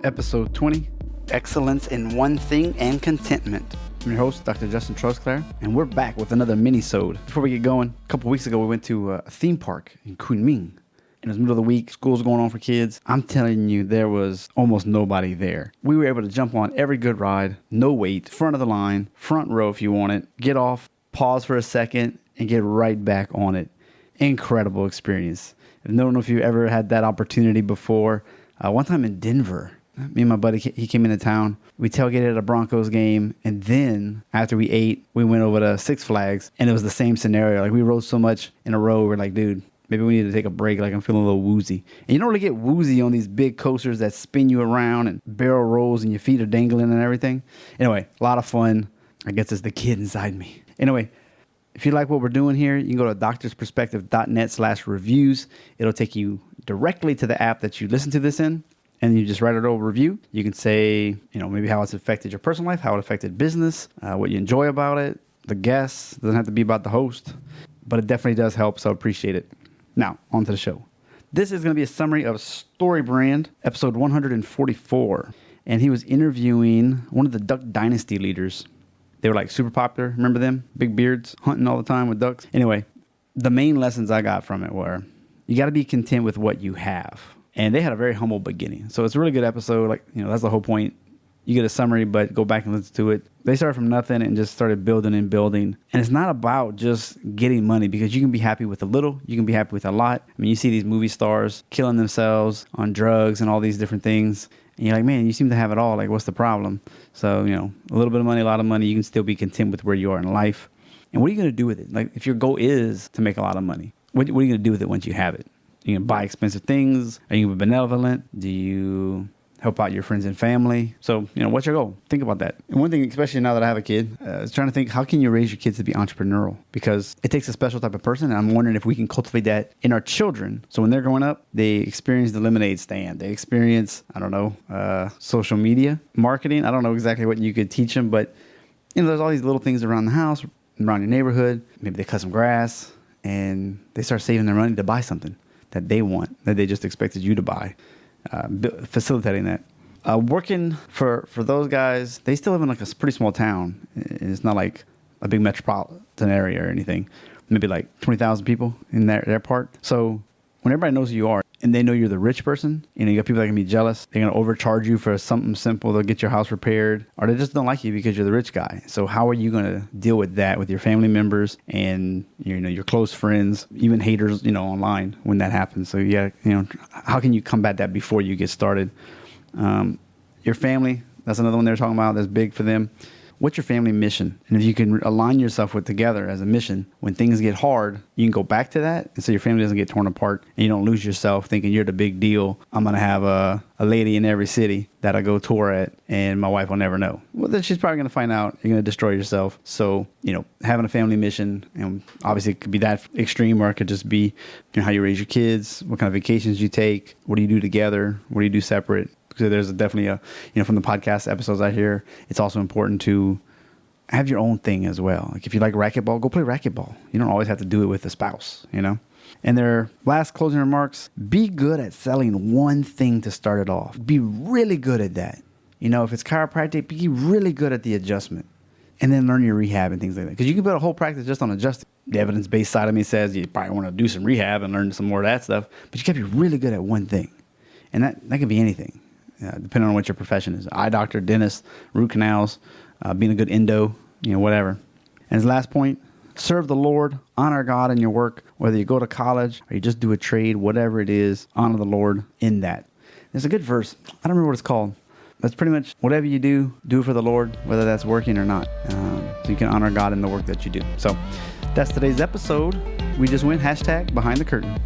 Episode 20, Excellence in One Thing and Contentment. I'm your host, Dr. Justin Trosclair, and we're back with another mini-sode. Before we get going, a couple weeks ago we went to a theme park in Kunming. It was the middle of the week, school's going on for kids. I'm telling you, there was almost nobody there. We were able to jump on every good ride, no wait, front of the line, front row if you want it, get off, pause for a second, and get right back on it. Incredible experience. I don't know if you ever had that opportunity before. One time in Denver, me and my buddy, he came into town. We tailgated at a Broncos game, and then after we ate, we went over to Six Flags, and it was the same scenario. Like, we rode so much in a row, we're like, dude, maybe we need to take a break. Like, I'm feeling a little woozy. And you don't really get woozy on these big coasters that spin you around and barrel rolls and your feet are dangling and everything. Anyway, a lot of fun. I guess it's the kid inside me. Anyway, if you like what we're doing here, you can go to doctorsperspective.net/reviews. It'll take you directly to the app that you listen to this in, and you just write a little review. You can say, maybe how it's affected your personal life, how it affected business, what you enjoy about it, the guests. It doesn't have to be about the host, but it definitely does help, so appreciate it. Now, on to the show. This is going to be a summary of StoryBrand, episode 144, and he was interviewing one of the Duck Dynasty leaders. They were like super popular. Remember them? Big beards, hunting all the time with ducks. Anyway, the main lessons I got from it were you got to be content with what you have. And they had a very humble beginning. So it's a really good episode. Like, that's the whole point. You get a summary, but go back and listen to it. They started from nothing and just started building and building. And it's not about just getting money, because you can be happy with a little. You can be happy with a lot. I mean, you see these movie stars killing themselves on drugs and all these different things. And you're like, man, you seem to have it all. Like, what's the problem? So, a little bit of money, a lot of money, you can still be content with where you are in life. And what are you going to do with it? Like, if your goal is to make a lot of money, what are you going to do with it once you have it? Are you going to buy expensive things? Are you going to be benevolent? Do you help out your friends and family? So, what's your goal? Think about that. And one thing, especially now that I have a kid, is trying to think, how can you raise your kids to be entrepreneurial? Because it takes a special type of person, and I'm wondering if we can cultivate that in our children. So when they're growing up, they experience the lemonade stand. They experience, social media marketing. I don't know exactly what you could teach them, but, there's all these little things around the house, around your neighborhood. Maybe they cut some grass, and they start saving their money to buy something that they want, that they just expected you to buy. Facilitating that. Working for those guys, they still live in like a pretty small town. It's not like a big metropolitan area or anything. Maybe like 20,000 people in their part. So when everybody knows who you are and they know you're the rich person, you got people that can be jealous. They're going to overcharge you for something simple. They'll get your house repaired, or they just don't like you because you're the rich guy. So how are you going to deal with that with your family members and your close friends, even haters, online when that happens? So how can you combat that before you get started? Your family, that's another one they're talking about that's big for them. What's your family mission? And if you can align yourself with together as a mission, when things get hard, you can go back to that. And so your family doesn't get torn apart and you don't lose yourself thinking you're the big deal. I'm going to have a lady in every city that I go tour at and my wife will never know. Well, then she's probably going to find out. You're going to destroy yourself. So, having a family mission, and obviously it could be that extreme, or it could just be how you raise your kids, what kind of vacations you take, what do you do together, what do you do separate. So there's definitely from the podcast episodes I hear, it's also important to have your own thing as well. Like, if you like racquetball, go play racquetball. You don't always have to do it with a spouse, And their last closing remarks, be good at selling one thing to start it off. Be really good at that. If it's chiropractic, be really good at the adjustment. And then learn your rehab and things like that. Because you can build a whole practice just on adjusting. The evidence-based side of me says you probably want to do some rehab and learn some more of that stuff. But you got to be really good at one thing. And that can be anything. Depending on what your profession is. Eye doctor, dentist, root canals, being a good endo, whatever. And his last point, serve the Lord, honor God in your work, whether you go to college or you just do a trade, whatever it is, honor the Lord in that. There's a good verse. I don't remember what it's called. That's pretty much whatever you do it for the Lord, whether that's working or not. So you can honor God in the work that you do. So that's today's episode. We just went #behind the curtain.